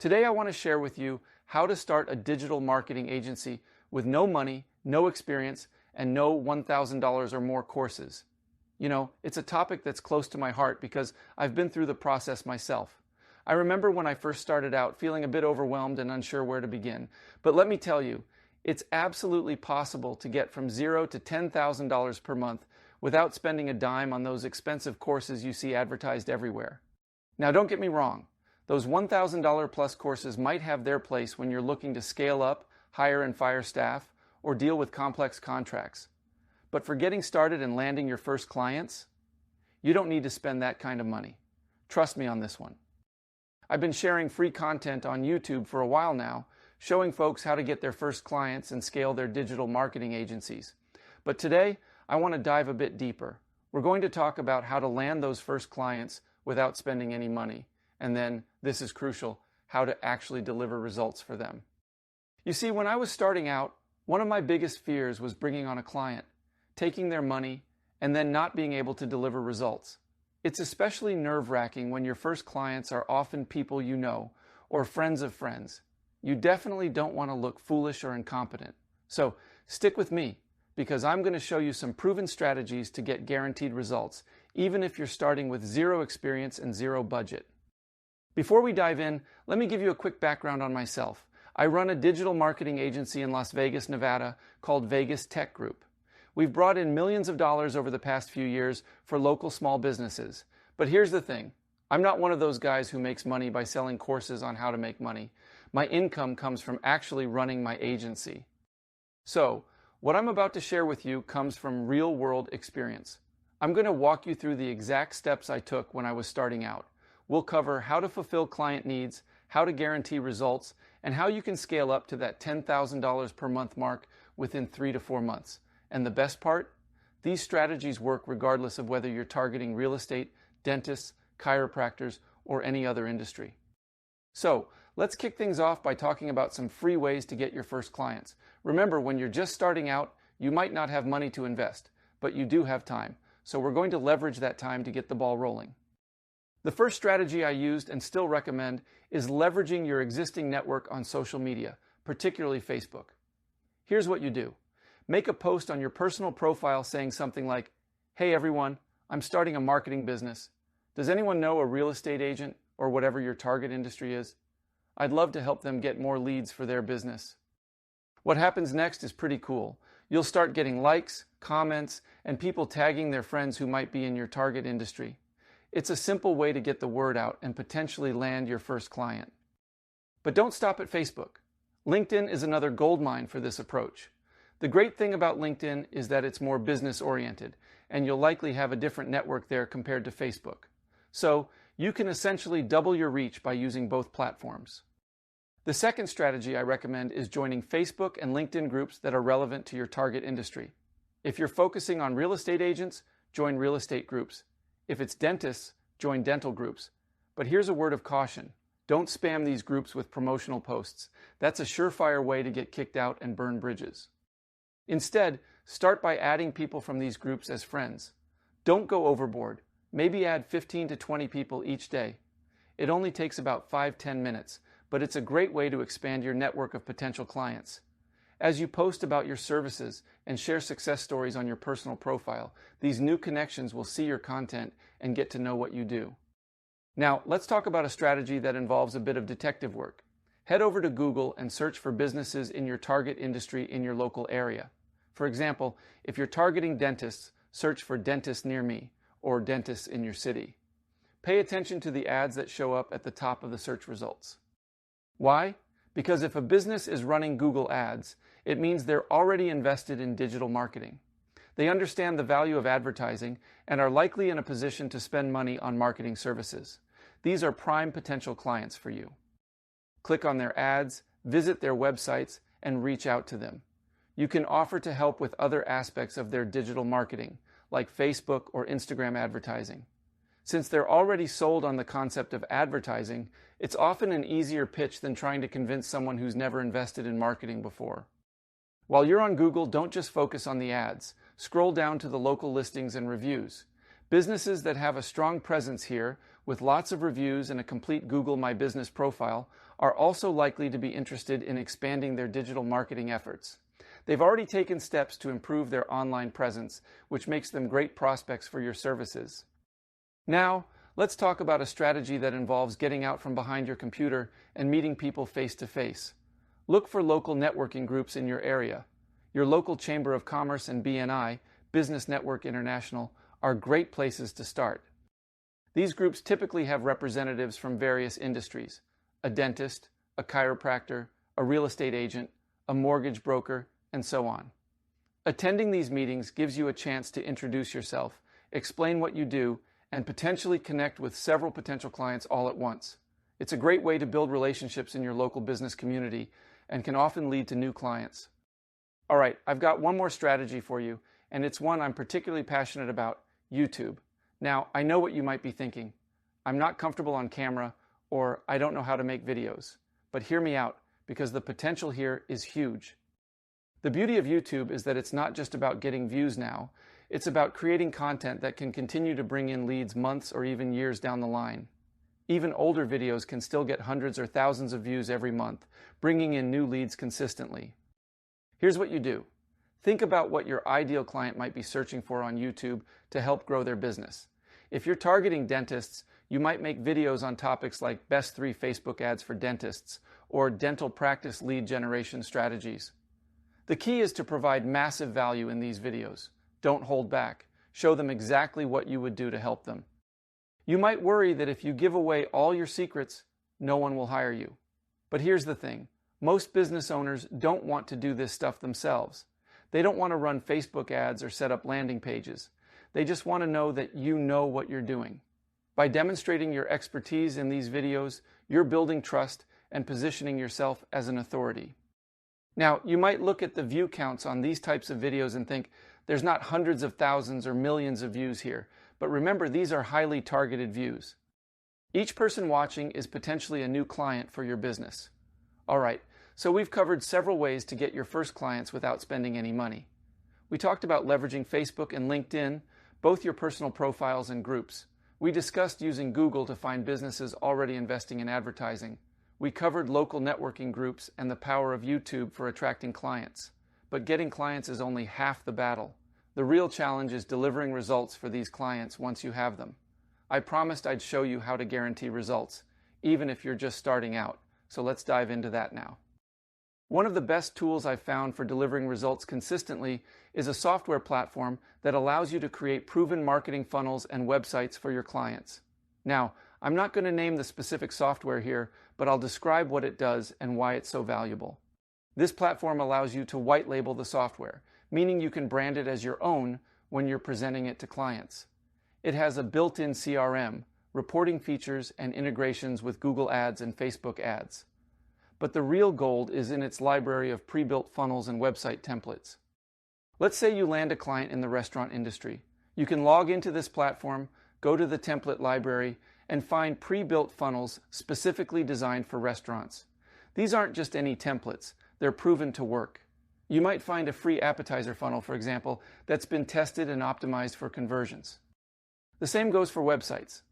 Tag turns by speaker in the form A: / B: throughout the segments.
A: Today I want to share with you how to start a digital marketing agency with no money, no experience, and no $1,000 or more courses. You know, it's a topic that's close to my heart because I've been through the process myself. I remember when I first started out feeling a bit overwhelmed and unsure where to begin. But let me tell you, it's absolutely possible to get from $0 to $10,000 per month without spending a dime on those expensive courses you see advertised everywhere. Now, don't get me wrong. Those $1,000 plus courses might have their place when you're looking to scale up, hire and fire staff, or deal with complex contracts. But for getting started and landing your first clients, you don't need to spend that kind of money. Trust me on this one. I've been sharing free content on YouTube for a while now, showing folks how to get their first clients and scale their digital marketing agencies. But today, I want to dive a bit deeper. We're going to talk about how to land those first clients without spending any money. And then, this is crucial, how to actually deliver results for them. You see, when I was starting out, one of my biggest fears was bringing on a client, taking their money, and then not being able to deliver results. It's especially nerve-wracking when your first clients are often people you know, or friends of friends. You definitely don't want to look foolish or incompetent. So, stick with me, because I'm going to show you some proven strategies to get guaranteed results, even if you're starting with zero experience and zero budget. Before we dive in, let me give you a quick background on myself. I run a digital marketing agency in Las Vegas, Nevada called Vegas Tech Group. We've brought in millions of dollars over the past few years for local small businesses. But here's the thing. I'm not one of those guys who makes money by selling courses on how to make money. My income comes from actually running my agency. So, what I'm about to share with you comes from real-world experience. I'm going to walk you through the exact steps I took when I was starting out. We'll cover how to fulfill client needs, how to guarantee results, and how you can scale up to that $10,000 per month mark within 3 to 4 months. And the best part? These strategies work regardless of whether you're targeting real estate, dentists, chiropractors, or any other industry. So, let's kick things off by talking about some free ways to get your first clients. Remember, when you're just starting out, you might not have money to invest, but you do have time. So we're going to leverage that time to get the ball rolling. The first strategy I used and still recommend is leveraging your existing network on social media, particularly Facebook. Here's what you do. Make a post on your personal profile saying something like, "Hey everyone, I'm starting a marketing business. Does anyone know a real estate agent or whatever your target industry is? I'd love to help them get more leads for their business." What happens next is pretty cool. You'll start getting likes, comments, and people tagging their friends who might be in your target industry. It's a simple way to get the word out and potentially land your first client. But don't stop at Facebook. LinkedIn is another goldmine for this approach. The great thing about LinkedIn is that it's more business-oriented, and you'll likely have a different network there compared to Facebook. So, you can essentially double your reach by using both platforms. The second strategy I recommend is joining Facebook and LinkedIn groups that are relevant to your target industry. If you're focusing on real estate agents, join real estate groups. If it's dentists, join dental groups. But here's a word of caution. Don't spam these groups with promotional posts. That's a surefire way to get kicked out and burn bridges. Instead, start by adding people from these groups as friends. Don't go overboard. Maybe add 15 to 20 people each day. It only takes about 5-10 minutes, but it's a great way to expand your network of potential clients. As you post about your services and share success stories on your personal profile, these new connections will see your content and get to know what you do. Now, let's talk about a strategy that involves a bit of detective work. Head over to Google and search for businesses in your target industry in your local area. For example, if you're targeting dentists, search for dentists near me or dentists in your city. Pay attention to the ads that show up at the top of the search results. Why? Because if a business is running Google ads, it means they're already invested in digital marketing. They understand the value of advertising and are likely in a position to spend money on marketing services. These are prime potential clients for you. Click on their ads, visit their websites, and reach out to them. You can offer to help with other aspects of their digital marketing, like Facebook or Instagram advertising. Since they're already sold on the concept of advertising, it's often an easier pitch than trying to convince someone who's never invested in marketing before. While you're on Google, don't just focus on the ads. Scroll down to the local listings and reviews. Businesses that have a strong presence here, with lots of reviews and a complete Google My Business profile, are also likely to be interested in expanding their digital marketing efforts. They've already taken steps to improve their online presence, which makes them great prospects for your services. Now, let's talk about a strategy that involves getting out from behind your computer and meeting people face to face. Look for local networking groups in your area. Your local Chamber of Commerce and BNI, Business Network International, are great places to start. These groups typically have representatives from various industries: a dentist, a chiropractor, a real estate agent, a mortgage broker, and so on. Attending these meetings gives you a chance to introduce yourself, explain what you do, and potentially connect with several potential clients all at once. It's a great way to build relationships in your local business community and can often lead to new clients. All right, I've got one more strategy for you, and it's one I'm particularly passionate about: YouTube. Now, I know what you might be thinking. I'm not comfortable on camera, or I don't know how to make videos. But hear me out, because the potential here is huge. The beauty of YouTube is that it's not just about getting views now. It's about creating content that can continue to bring in leads months or even years down the line. Even older videos can still get hundreds or thousands of views every month, bringing in new leads consistently. Here's what you do. Think about what your ideal client might be searching for on YouTube to help grow their business. If you're targeting dentists, you might make videos on topics like best 3 Facebook ads for dentists or dental practice lead generation strategies. The key is to provide massive value in these videos. Don't hold back. Show them exactly what you would do to help them. You might worry that if you give away all your secrets, no one will hire you. But here's the thing. Most business owners don't want to do this stuff themselves. They don't want to run Facebook ads or set up landing pages. They just want to know that you know what you're doing. By demonstrating your expertise in these videos, you're building trust and positioning yourself as an authority. Now, you might look at the view counts on these types of videos and think, there's not hundreds of thousands or millions of views here. But remember, these are highly targeted views. Each person watching is potentially a new client for your business. All right, so we've covered several ways to get your first clients without spending any money. We talked about leveraging Facebook and LinkedIn, both your personal profiles and groups. We discussed using Google to find businesses already investing in advertising. We covered local networking groups and the power of YouTube for attracting clients. But getting clients is only half the battle. The real challenge is delivering results for these clients once you have them. I promised I'd show you how to guarantee results, even if you're just starting out. So let's dive into that now. One of the best tools I've found for delivering results consistently is a software platform that allows you to create proven marketing funnels and websites for your clients. Now, I'm not going to name the specific software here, but I'll describe what it does and why it's so valuable. This platform allows you to white label the software, meaning you can brand it as your own when you're presenting it to clients. It has a built-in CRM, reporting features, and integrations with Google Ads and Facebook ads. But the real gold is in its library of pre-built funnels and website templates. Let's say you land a client in the restaurant industry. You can log into this platform, go to the template library, and find pre-built funnels specifically designed for restaurants. These aren't just any templates, they're proven to work. You might find a free appetizer funnel, for example, that's been tested and optimized for conversions. The same goes for websites.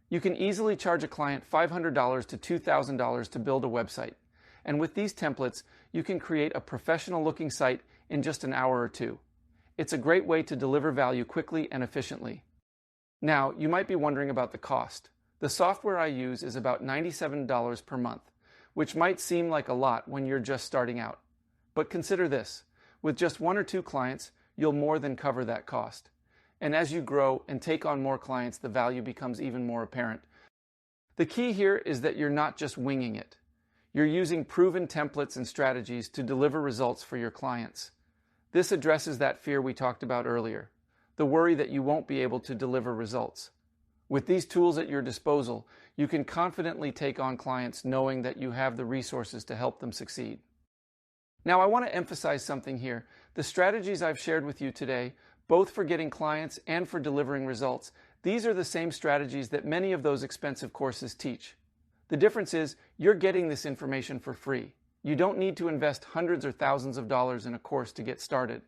A: You can easily charge a client $500 to $2,000 to build a website. And with these templates, you can create a professional-looking site in just an hour or two. It's a great way to deliver value quickly and efficiently. Now, you might be wondering about the cost. The software I use is about $97 per month, which might seem like a lot when you're just starting out. But consider this. With just 1 or 2 clients, you'll more than cover that cost. And as you grow and take on more clients, the value becomes even more apparent. The key here is that you're not just winging it. You're using proven templates and strategies to deliver results for your clients. This addresses that fear we talked about earlier, the worry that you won't be able to deliver results. With these tools at your disposal, you can confidently take on clients knowing that you have the resources to help them succeed. Now, I want to emphasize something here. The strategies I've shared with you today, both for getting clients and for delivering results, these are the same strategies that many of those expensive courses teach. The difference is you're getting this information for free. You don't need to invest hundreds or thousands of dollars in a course to get started.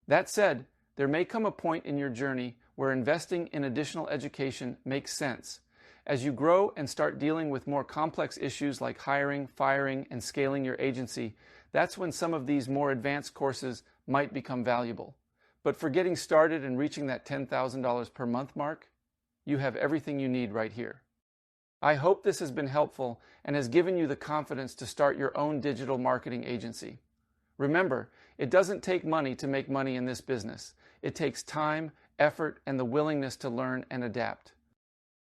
A: That said, there may come a point in your journey where investing in additional education makes sense, As you grow and start dealing with more complex issues like hiring, firing, and scaling your agency, that's when some of these more advanced courses might become valuable. But for getting started and reaching that $10,000 per month mark, you have everything you need right here. I hope this has been helpful and has given you the confidence to start your own digital marketing agency. Remember, it doesn't take money to make money in this business. It takes time, effort, and the willingness to learn and adapt.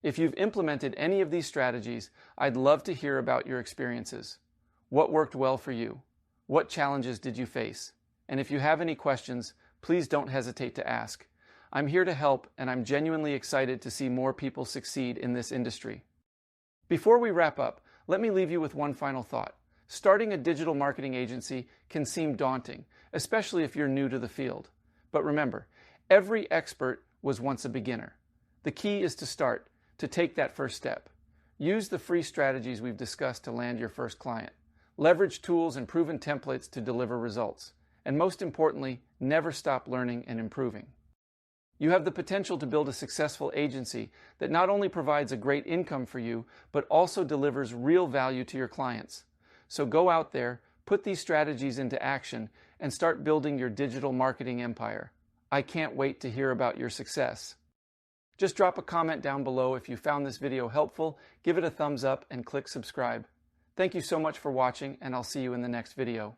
A: If you've implemented any of these strategies, I'd love to hear about your experiences. What worked well for you? What challenges did you face? And if you have any questions, please don't hesitate to ask. I'm here to help, and I'm genuinely excited to see more people succeed in this industry. Before we wrap up, let me leave you with one final thought. Starting a digital marketing agency can seem daunting, especially if you're new to the field. But remember, every expert was once a beginner. The key is to start, to take that first step. Use the free strategies we've discussed to land your first client. Leverage tools and proven templates to deliver results. And most importantly, never stop learning and improving. You have the potential to build a successful agency that not only provides a great income for you, but also delivers real value to your clients. So go out there, put these strategies into action, and start building your digital marketing empire. I can't wait to hear about your success. Just drop a comment down below if you found this video helpful, give it a thumbs up, and click subscribe. Thank you so much for watching, and I'll see you in the next video.